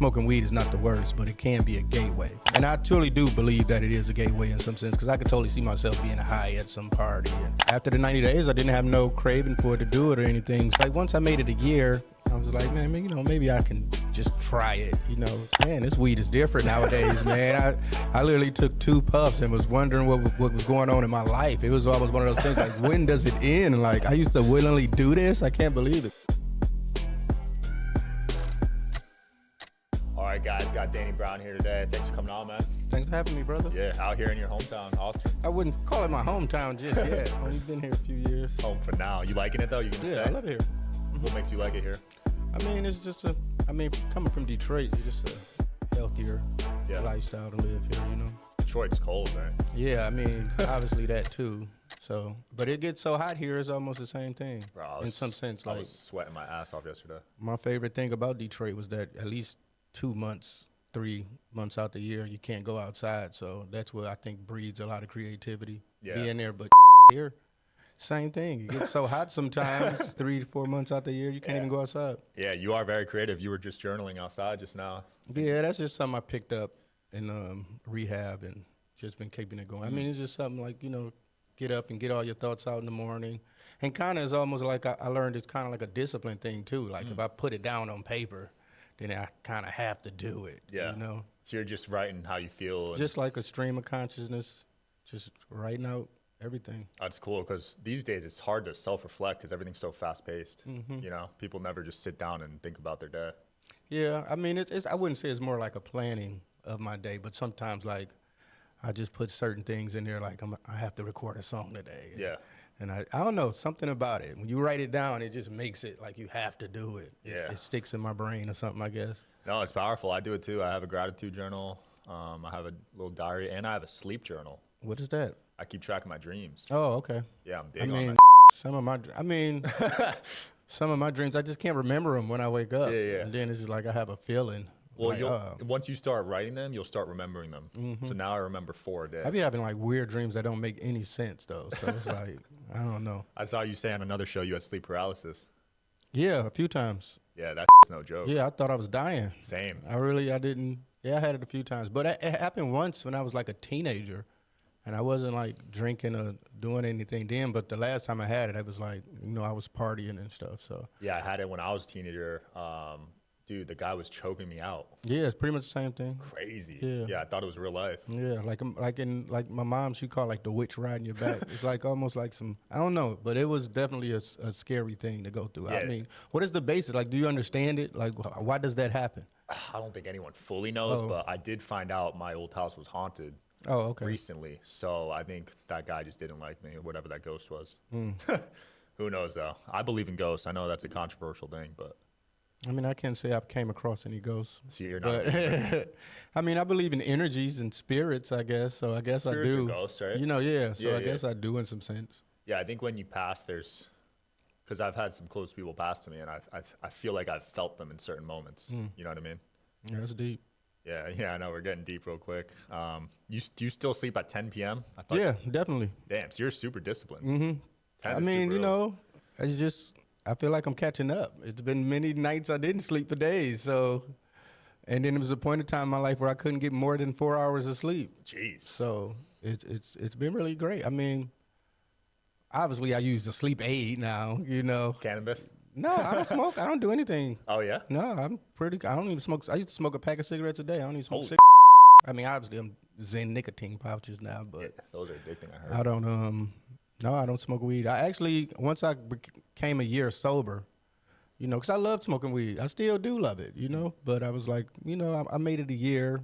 smoking weed is not the worst, but it can be a gateway. And I truly do believe that it is a gateway in some sense, because I could totally see myself being high at some party. And after the 90 days, I didn't have no craving for it to do it or anything. It's like once I made it a year, I was like, man, you know, maybe I can just try it. You know, man, this weed is different nowadays, man. I literally took 2 puffs and was wondering what was going on in my life. It was almost one of those things like, when does it end? Like, I used to willingly do this. I can't believe it. All right, guys, got Danny Brown here today. Thanks for coming on, man. Thanks for having me, brother. Yeah, out here in your hometown, Austin. I wouldn't call it my hometown just yet. Only been here a few years. Home for now. You liking it, though? You gonna stay? Yeah, I love it here. What makes you like it here? I mean, it's just coming from Detroit, it's just a healthier lifestyle to live here, you know? Detroit's cold, man. Yeah, I mean, obviously that too. So, but it gets so hot here, it's almost the same thing. Bro, in some sense. I was sweating my ass off yesterday. My favorite thing about Detroit was that at least 2 months, 3 months out the year, you can't go outside. So that's what I think breeds a lot of creativity. Yeah. Being there, but here, same thing. It gets so hot sometimes, 3 to 4 months out the year, you can't even go outside. Yeah, you are very creative. You were just journaling outside just now. Yeah, that's just something I picked up in rehab and just been keeping it going. I mean, it's just something like, you know, get up and get all your thoughts out in the morning. And kind of is almost like I learned it's kind of like a discipline thing too. Like if I put it down on paper, then I kind of have to do it, you know? So you're just writing how you feel. Just like a stream of consciousness, just writing out everything. That's cool, because these days it's hard to self-reflect because everything's so fast-paced. You know, people never just sit down and think about their day. Yeah, I mean, it's I wouldn't say it's more like a planning of my day, but sometimes like I just put certain things in there, like I have to record a song today. Yeah. And I don't know, something about it. When you write it down, it just makes it like you have to do it. Yeah. It sticks in my brain or something, I guess. No, it's powerful. I do it too. I have a gratitude journal. I have a little diary, and I have a sleep journal. What is that? I keep track of my dreams. Oh, okay. Yeah, I'm big I on mean, that. some of my dreams, I just can't remember them when I wake up. Yeah. And then it's just like I have a feeling. Well, like, once you start writing them, you'll start remembering them. So now I remember 4 a day. I be having like weird dreams that don't make any sense though. So it's like, I don't know. I saw you say on another show you had sleep paralysis. Yeah, a few times. Yeah, that's no joke. Yeah, I thought I was dying. Same. I didn't. Yeah, I had it a few times. But it happened once when I was like a teenager. And I wasn't like drinking or doing anything then. But the last time I had it, I was like, you know, I was partying and stuff. So Yeah, I had it when I was a teenager. Dude, the guy was choking me out. yeah, it's pretty much the same thing. Crazy. Yeah. Yeah, I thought it was real life. Yeah, like my mom, she called like the witch riding your back. It's like almost like some, I don't know, but it was definitely a scary thing to go through. Yeah. I mean, what is the basis? Like, do you understand it? Like, why does that happen? I don't think anyone fully knows, but I did find out my old house was haunted Oh, okay. recently. So I think that guy just didn't like me, or whatever that ghost was. Who knows, though? I believe in ghosts. I know that's a controversial thing, but I mean, I can't say I came across any ghosts. see, you're not. But I mean, I believe in energies and spirits, I guess. So I guess Spirits I do. are ghosts, right? You know, yeah. So Yeah, I guess I do in some sense. Yeah, I think when you pass, because I've had some close people pass to me, and I feel like I've felt them in certain moments. You know what I mean? Yeah, that's deep. Yeah, I know. We're getting deep real quick. Do you still sleep at 10 p.m.? Yeah, definitely. Damn, so you're super disciplined. 10 I is mean, super you early. know, I feel like I'm catching up. It's been many nights I didn't sleep for days. So, and then there was a point in time in my life where I couldn't get more than 4 hours of sleep. Jeez. So it's been really great. I mean, obviously I use a sleep aid now, you know. Cannabis? No, I don't smoke. I don't do anything. Oh, yeah? No, I don't even smoke. I used to smoke a pack of cigarettes a day. I don't even smoke Holy cigarettes. I mean, obviously I'm Zen nicotine pouches now, but Yeah, those are addicting, I heard. I don't, no, I don't smoke weed. I actually, once I became a year sober, you know, because I loved smoking weed. I still do love it, you know, but I was like, you know, I made it a year.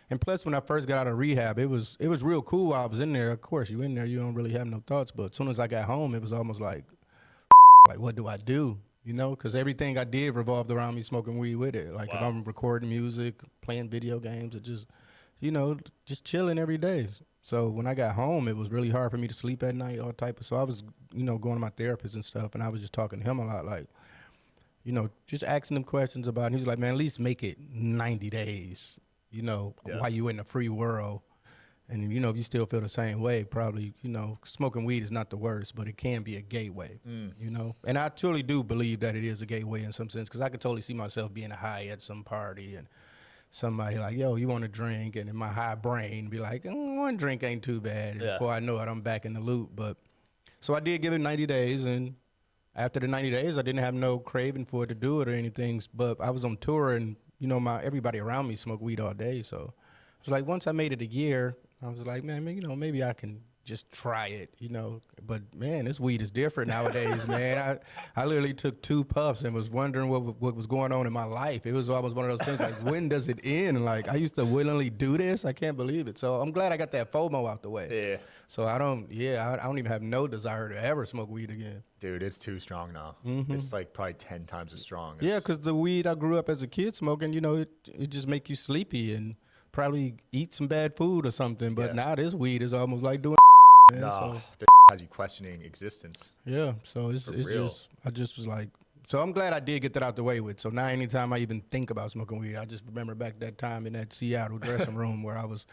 And plus, when I first got out of rehab, it was real cool while I was in there. Of course, you in there, you don't really have no thoughts. But as soon as I got home, it was almost like what do I do? You know, because everything I did revolved around me smoking weed with it. Like if I'm recording music, playing video games, or just, you know, just chilling every day. So when I got home, it was really hard for me to sleep at night, all type of. So I was, you know, going to my therapist and stuff, and I was just talking to him a lot, like, you know, just asking him questions about it. And he was like, man, at least make it 90 days, you know, while you in the free world. And, you know, if you still feel the same way, probably, you know, smoking weed is not the worst, but it can be a gateway, you know. And I truly do believe that it is a gateway in some sense, because I could totally see myself being high at some party and somebody like, yo, you want a drink? And in my high brain be like, one drink ain't too bad. And Yeah. before I know it, I'm back in the loop. But so I did give it 90 days, and after the 90 days, I didn't have no craving for it to do it or anything. But I was on tour, and everybody around me smoked weed all day. So it was like once I made it a year, I was like, man, maybe I can just try it, But man, this weed is different nowadays, man. I literally took 2 puffs and was wondering what was going on in my life. It was almost one of those things like, when does it end? Like, I used to willingly do this. I can't believe it. So I'm glad I got that FOMO out the way. Yeah. So I don't even have no desire to ever smoke weed again. Dude, it's too strong now. It's like probably 10 times as strong. Yeah, because the weed I grew up as a kid smoking, it just make you sleepy and probably eat some bad food or something. But now this weed is almost like doing. Man, No, so. the has you questioning existence. Yeah, so it's real. I just was like, so I'm glad I did get that out the way with. So now anytime I even think about smoking weed, I just remember back that time in that Seattle dressing room where I was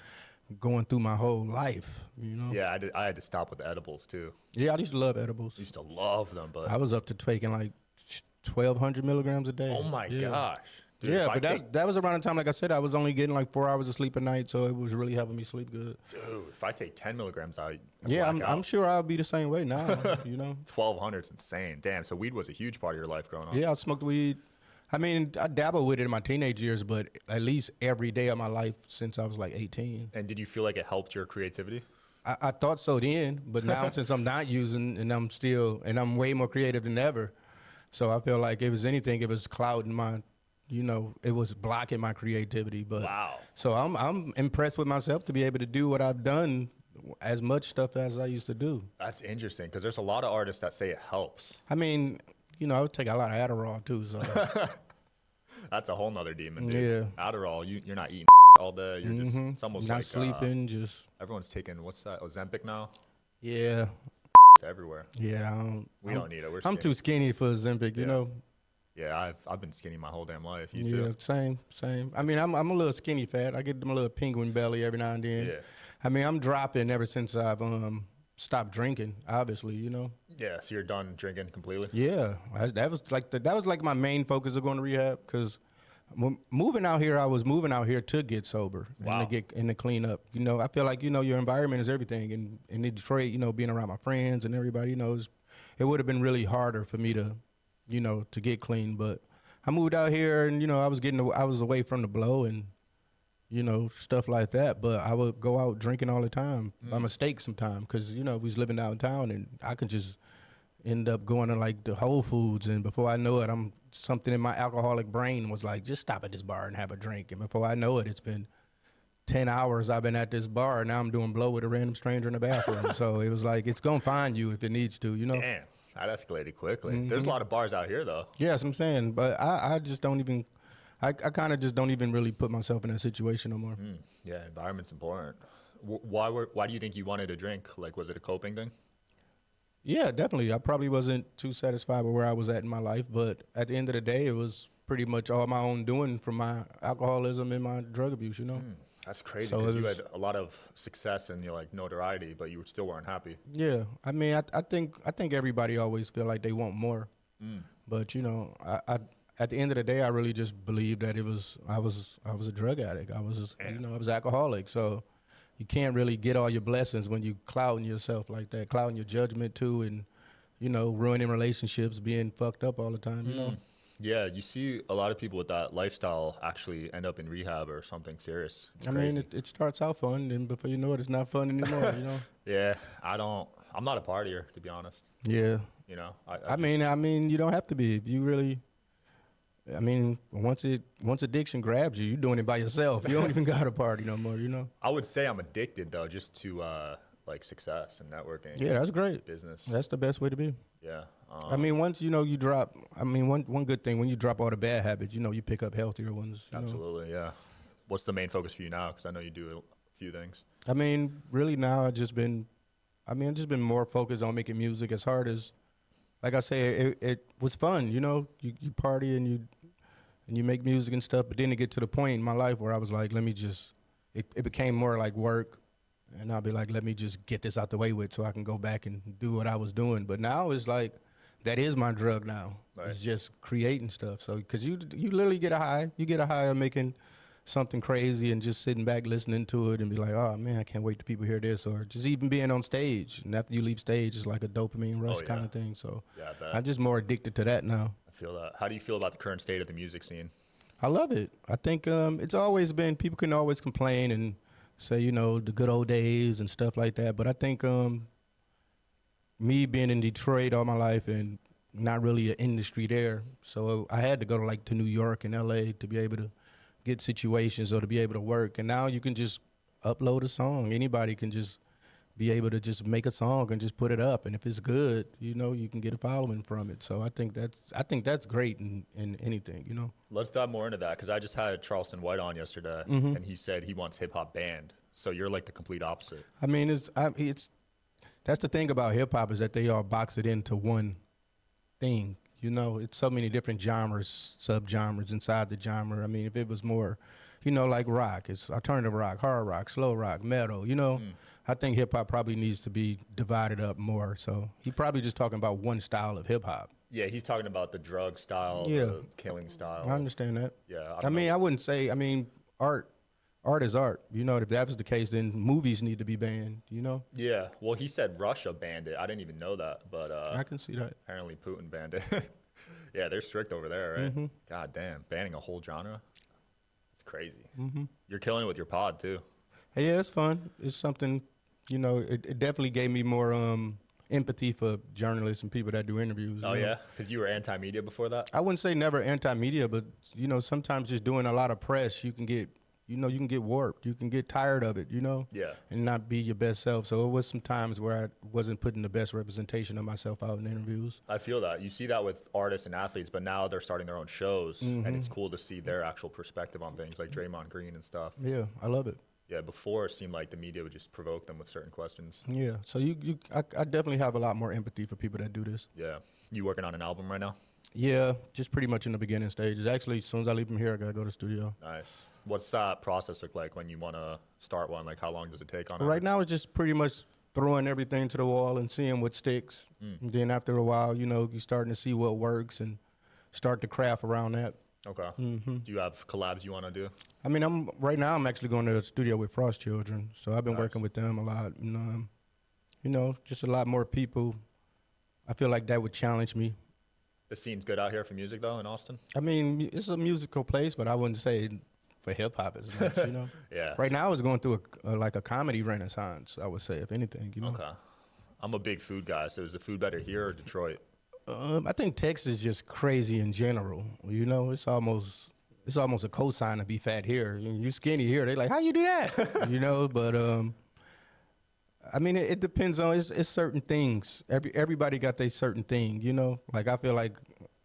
going through my whole life, Yeah, I had to stop with the edibles too. Yeah, I used to love edibles. I used to love them, but I was up to taking like 1,200 milligrams a day. oh my Yeah. gosh. Dude, Yeah, if I but that was around the time, like I said, I was only getting like 4 hours of sleep a night, so it was really helping me sleep good. Dude, if I take 10 milligrams, Yeah, I'm sure I'll be the same way now, 1,200 is insane. Damn, so weed was a huge part of your life growing up. Yeah, I smoked weed. I mean, I dabbled with it in my teenage years, but at least every day of my life since I was like 18. And did you feel like it helped your creativity? I thought so then, but now since I'm not using and I'm way more creative than ever. So I feel like if it was anything, it was clouding my, it was blocking my creativity. But Wow. So I'm impressed with myself to be able to do what I've done, as much stuff as I used to do. That's interesting because there's a lot of artists that say it helps. I mean, I would take a lot of Adderall too. So That's a whole nother demon, dude. Yeah. Adderall, you're not eating all day. You're just, it's almost not like sleeping, just everyone's taking, what's that, Ozempic now? yeah. It's everywhere. Yeah, We don't need it. We're I'm skinny. too skinny for Ozempic, Yeah. Yeah, I've been skinny my whole damn life. You Yeah, too? same. I mean, I'm a little skinny fat. I get them a little penguin belly every now and then. Yeah. I mean, I'm dropping ever since I've stopped drinking. Obviously, Yeah, so you're done drinking completely? Yeah, that was like my main focus of going to rehab, because moving out here, I was moving out here to get sober Wow. and to clean up. I feel like your environment is everything, and in Detroit, being around my friends and everybody, it would have been really harder for me to, to get clean. But I moved out here, and I was away from the blow and stuff like that. But I would go out drinking all the time by mistake sometimes, because we was living downtown, and I could just end up going to like the Whole Foods, and before I know it, something in my alcoholic brain was like, just stop at this bar and have a drink. And before I know it, it's been 10 hours I've been at this bar, and now I'm doing blow with a random stranger in the bathroom. So it was like, it's gonna find you if it needs to, Damn, that escalated quickly. There's a lot of bars out here, though. Yes, I'm saying, but I just don't even, I kind of just don't even really put myself in that situation no more. Yeah, environment's important. Why do you think you wanted to drink? Like, was it a coping thing? Yeah, definitely. I probably wasn't too satisfied with where I was at in my life, but at the end of the day, it was pretty much all my own doing from my alcoholism and my drug abuse, That's crazy, So because it you was- had a lot of success and notoriety, but you still weren't happy. Yeah, I mean, I think everybody always feel like they want more, but I at the end of the day, I really just believed that I was a drug addict. I was I was alcoholic. So you can't really get all your blessings when you clouding yourself like that, clouding your judgment too, and ruining relationships, being fucked up all the time. Yeah, you see a lot of people with that lifestyle actually end up in rehab or something serious. It's I mean, crazy. it starts out fun, and before you know it, it's not fun anymore. Yeah, I'm not a partier, to be honest. Yeah. I I mean, you don't have to be. If you really, I mean, once addiction grabs you, you're doing it by yourself. You don't even got to party no more. I would say I'm addicted though, just to like success and networking. Yeah, that's great. Business. That's the best way to be. Yeah. I mean, once you drop. I mean, one good thing, when you drop all the bad habits, you pick up healthier ones. Absolutely. Yeah. What's the main focus for you now? Because I know you do a few things. I mean, really now I've just been more focused on making music. As hard as, like I say, it was fun. You party and you make music and stuff. But then it get to the point in my life where I was like, it became more like work. And I'll be like, let me just get this out the way with so I can go back and do what I was doing. But now it's like, that is my drug now. Right. It's just creating stuff. So, because you literally get a high. You get a high of making something crazy and just sitting back listening to it and be like, oh man, I can't wait till people hear this, or just even being on stage. And after you leave stage, it's like a dopamine rush kind of thing. So Yeah, I bet. I'm just more addicted to that now. I feel that. How do you feel about the current state of the music scene? I love it. I think it's always been, people can always complain and say, you know, the good old days and stuff like that. But I think me being in Detroit all my life and not really an industry there, so I had to go to New York and LA to be able to get situations or to be able to work. And now you can just upload a song. Anybody can just be able to just make a song and just put it up. And if it's good, you know, you can get a following from it. So I think that's great in anything, you know. Let's dive more into that because I just had Charleston White on yesterday, and he said he wants hip hop banned. So you're like the complete opposite. I mean, it's that's the thing about hip hop, is that they all box it into one thing. You know, it's so many different genres, subgenres inside the genre. I mean, if it was more, you know, like rock, it's alternative rock, hard rock, slow rock, metal, you know. I think hip hop probably needs to be divided up more. So he probably just talking about one style of hip hop. Yeah, he's talking about the drug style, the killing style. I understand that. Yeah. I mean, I wouldn't say, I mean, art is art. You know, if that was the case, then movies need to be banned, you know? Yeah. Well, he said Russia banned it. I didn't even know that, but I can see that. apparently Putin banned it. Yeah, they're strict over there, right? God damn, banning a whole genre. It's crazy. You're killing it with your pod too. Hey, yeah, it's fun. It's something, you know, it definitely gave me more empathy for journalists and people that do interviews. Oh, you know? yeah? Because you were anti-media before that? I wouldn't say never anti-media, but, you know, sometimes just doing a lot of press, you can get warped. You can get tired of it, you know? Yeah. And not be your best self. So it was some times where I wasn't putting the best representation of myself out in interviews. I feel that. You see that with artists and athletes, but now they're starting their own shows, and it's cool to see their actual perspective on things, like Draymond Green and stuff. Yeah, I love it. Yeah, before it seemed like the media would just provoke them with certain questions. Yeah, so I definitely have a lot more empathy for people that do this. Yeah. You working on an album right now? Yeah, just pretty much in the beginning stages. Actually, as soon as I leave from here, I gotta go to the studio. Nice. What's that process look like when you want to start one? Like, how long does it take on Right now, it's just pretty much throwing everything to the wall and seeing what sticks. And then after a while, you know, you're starting to see what works and start to craft around that. Okay. Do you have collabs you want to do? I mean, right now I'm actually going to the studio with Frost Children, so I've been Nice. working with them a lot. And, you know, just a lot more people. I feel like that would challenge me. The scene's good out here for music, though, in Austin? I mean, it's a musical place, but I wouldn't say for hip hop as much, you know. Yeah. Right now, it's going through a comedy renaissance, I would say, if anything, you know. Okay. I'm a big food guy, so is the food better here or Detroit? I think Texas is just crazy in general. You know, it's almost a cosign to be fat here. You skinny here, they like, how you do that? You know, but I mean, it depends on it's certain things. Everybody got their certain thing. You know, like I feel like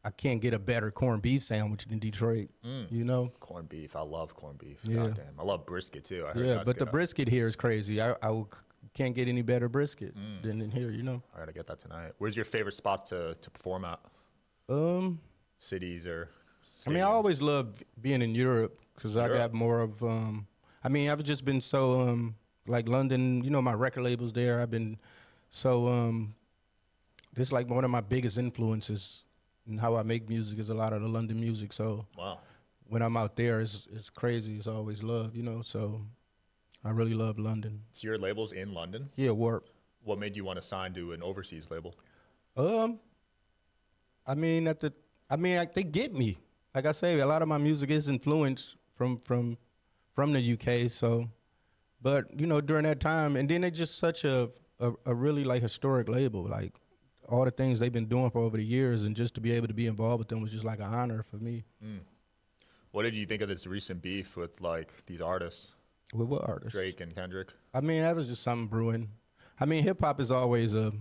I can't get a better corned beef sandwich than Detroit. You know. Corned beef. I love corned beef. Yeah. Goddamn. I love brisket, too. I heard Yeah, that's but the good. brisket here is crazy. Can't get any better brisket than in here. You know. I got to get that tonight. Where's your favorite spots to perform at? Cities or I mean, I stadiums? always loved being in Europe because I Europe? got more of. I mean, I've just been so like London. You know, my record labels there. I've been so. This is like one of my biggest influences in how I make music is a lot of the London music. So Wow. when I'm out there, it's crazy. It's always love, you know. So I really love London. So your label's in London? Yeah, Warp. What made you want to sign to an overseas label? I mean, they get me. Like I say, a lot of my music is influenced from the UK. So, but you know, during that time, and then it's just such a really like historic label. Like all the things they've been doing for over the years, and just to be able to be involved with them was just like an honor for me. What did you think of this recent beef with like these artists, With what artists? Drake and Kendrick? I mean, that was just something brewing. I mean, hip hop is always a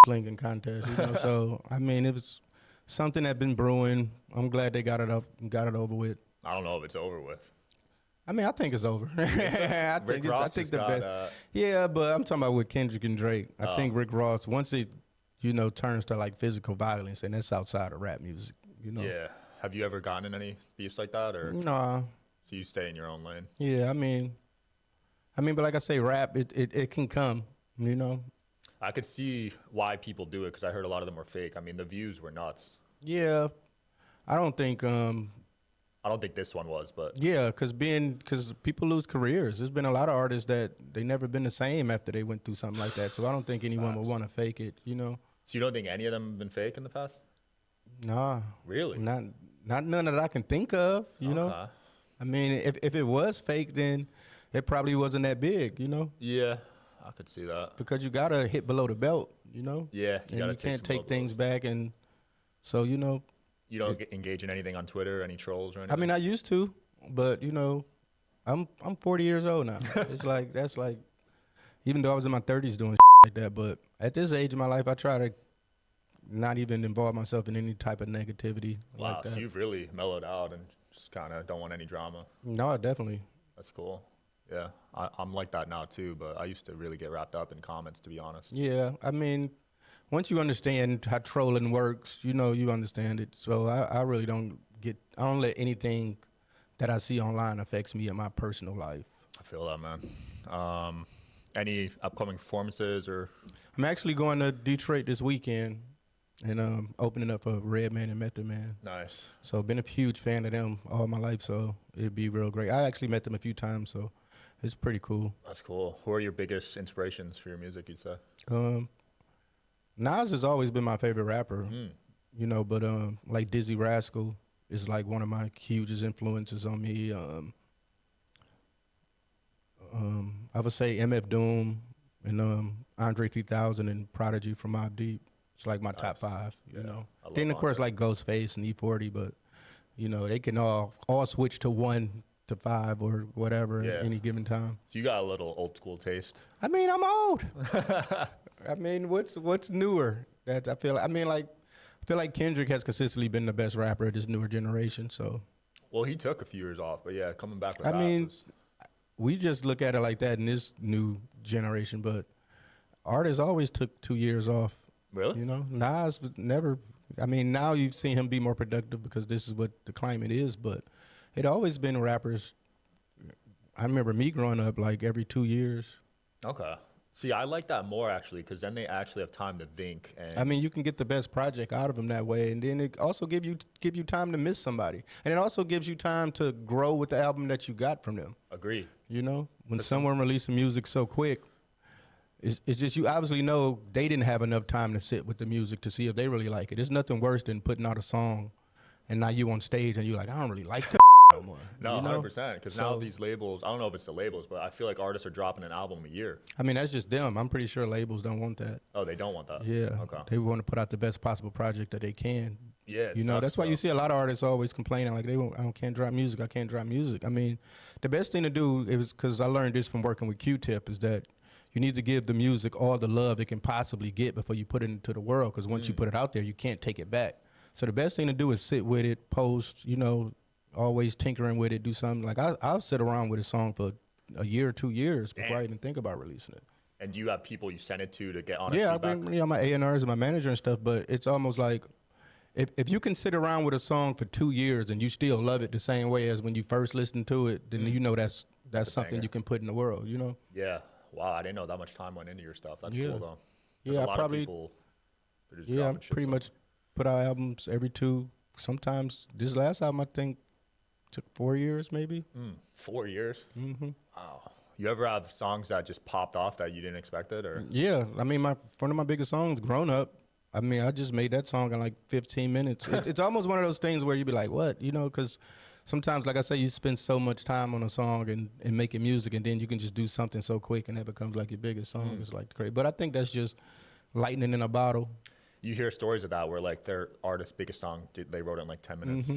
slinging contest, you know. So I mean, it was something that been brewing. I'm glad they got it over with. I don't know if it's over with. I mean, I think it's over. I Rick think Ross the has got, best. Yeah, but I'm talking about with Kendrick and Drake. I think Rick Ross, once it, you know, turns to like physical violence, and that's outside of rap music, you know. Yeah. Have you ever gotten in any beefs like that, or Nah. so you stay in your own lane? Yeah, I mean, but like I say, rap it can come, you know. I could see why people do it because I heard a lot of them were fake. I mean, the views were nuts. Yeah, I don't think I don't think this one was, but Yeah, because people lose careers. There's been a lot of artists that they never been the same after they went through something like that. So I don't think anyone would want to fake it. You know? so you don't think any of them have been fake in the past? Nah, Really? not none that I can think of. You know? Okay. I mean, if it was fake, then it probably wasn't that big. You know? Yeah, I could see that. Because you gotta hit below the belt. You know? Yeah, And gotta you can't some take low things blows. back, and so you know. You don't engage in anything on Twitter, any trolls or anything? I mean, I used to, but you know, I'm 40 years old now. It's like that's like, even though I was in my 30s doing like that, but at this age of my life, I try to not even involve myself in any type of negativity Wow, like that. so you've really mellowed out and just kind of don't want any drama. No, definitely. That's cool. Yeah, I'm like that now too, but I used to really get wrapped up in comments, to be honest. Yeah, I mean, once you understand how trolling works, you know, you understand it. So I really I don't let anything that I see online affects me in my personal life. I feel that, man. Any upcoming performances or? I'm actually going to Detroit this weekend and opening up for Redman and Method Man. Nice. So been a huge fan of them all my life, so it'd be real great. I actually met them a few times, so it's pretty cool. That's cool. Who are your biggest inspirations for your music, you'd say? Nas has always been my favorite rapper, you know, but like Dizzy Rascal is like one of my hugest influences on me. I would say MF Doom and Andre 3000 and Prodigy from Mobb Deep. It's like my top 5, you know. Then of course like Ghostface and E40, but you know they can all switch to 1 to 5 or whatever at any given time. So you got a little old school taste. I mean, I'm old. I mean, what's newer? That I feel like Kendrick has consistently been the best rapper of this newer generation. So, Well, he took a few years off, but yeah, coming back with I that mean, was, we just look at it like that in this new generation. But artists always took 2 years off. really? You know, Nas was never. I mean, now you've seen him be more productive because this is what the climate is. But it always been rappers. I remember me growing up like every 2 years. Okay. See, I like that more actually, because then they actually have time to think. And I mean, you can get the best project out of them that way, and then it also give you time to miss somebody, and it also gives you time to grow with the album that you got from them. agree. You know, when someone releases music so quick, it's just you obviously know they didn't have enough time to sit with the music to see if they really like it. There's nothing worse than putting out a song, and now you on stage and you're like, I don't really like that no more. No, you know? 100%. Because now these labels, I don't know if it's the labels, but I feel like artists are dropping an album a year. I mean, that's just them. I'm pretty sure labels don't want that. Oh, they don't want that. Yeah, Okay. they want to put out the best possible project that they can. Yeah. it You know, sucks, that's why you though. see a lot of artists always complaining like I can't drop music. I can't drop music. I mean, the best thing to do is, because I learned this from working with Q-Tip, is that you need to give the music all the love it can possibly get before you put it into the world. Because once you put it out there, you can't take it back. So the best thing to do is sit with it, post. You know, always tinkering with it, do something. Like I'll sit around with a song for a year or 2 years before I even think about releasing it. And do you have people you send it to get honest Yeah, feedback? I've been, you know, my A&Rs and my manager and stuff, but it's almost like if you can sit around with a song for 2 years and you still love it the same way as when you first listened to it, then you know that's something banger. you can put in the world, you know? Yeah. Wow, I didn't know that much time went into your stuff. That's Yeah. cool though. There's Yeah, a lot probably- of people that are just Yeah, I dropping shit pretty so- much put out albums every 2. Sometimes this last album I think took 4 years maybe. 4 years. Mm-hmm. Wow. You ever have songs that just popped off that you didn't expect it, or? Yeah, I mean one of my biggest songs, Grown Up. I mean, I just made that song in like 15 minutes. It's almost one of those things where you be like, what? You know, because sometimes, like I say, you spend so much time on a song and making music, and then you can just do something so quick, and that becomes like your biggest song. It's like great. But I think that's just lightning in a bottle. You hear stories of that where like their artist's biggest song, they wrote it in like 10 minutes.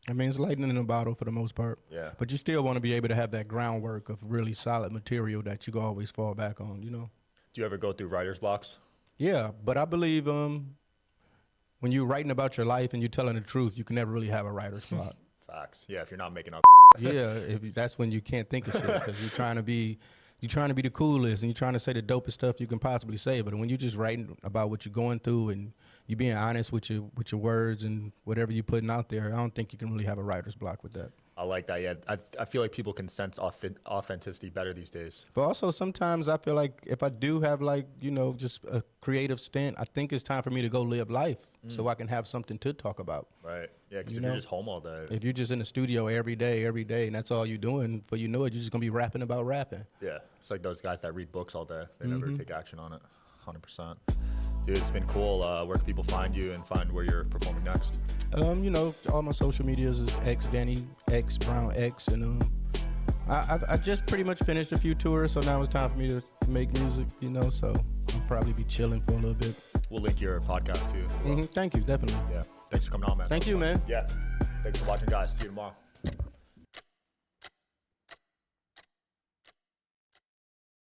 I mean, it's lightning in a bottle for the most part. Yeah. But you still want to be able to have that groundwork of really solid material that you can always fall back on, you know? Do you ever go through writer's blocks? Yeah, but I believe when you're writing about your life and you're telling the truth, you can never really have a writer's block. Facts. Yeah, if you're not making up. Yeah, that's when you can't think of shit because you're trying to be the coolest and you're trying to say the dopest stuff you can possibly say. But when you're just writing about what you're going through and you being honest with your words and whatever you're putting out there, I don't think you can really have a writer's block with that. I like that. Yeah, I feel like people can sense authenticity better these days. But also sometimes I feel like if I do have like, just a creative stint, I think it's time for me to go live life so I can have something to talk about. Right. Yeah, because if you're just home all day. If you're just in the studio every day, and that's all you're doing, before you know it, you're just going to be rapping about rapping. Yeah. It's like those guys that read books all day. They never take action on it. 100%. Dude, it's been cool. Where can people find you and find where you're performing next? All my social medias is Danny X Brown X, and I just pretty much finished a few tours, so now it's time for me to make music. So I'll probably be chilling for a little bit. We'll link your podcast too. Thank you, definitely. Yeah. Thanks for coming on, man. Thank you, man. Yeah. Thanks for watching, guys. See you tomorrow.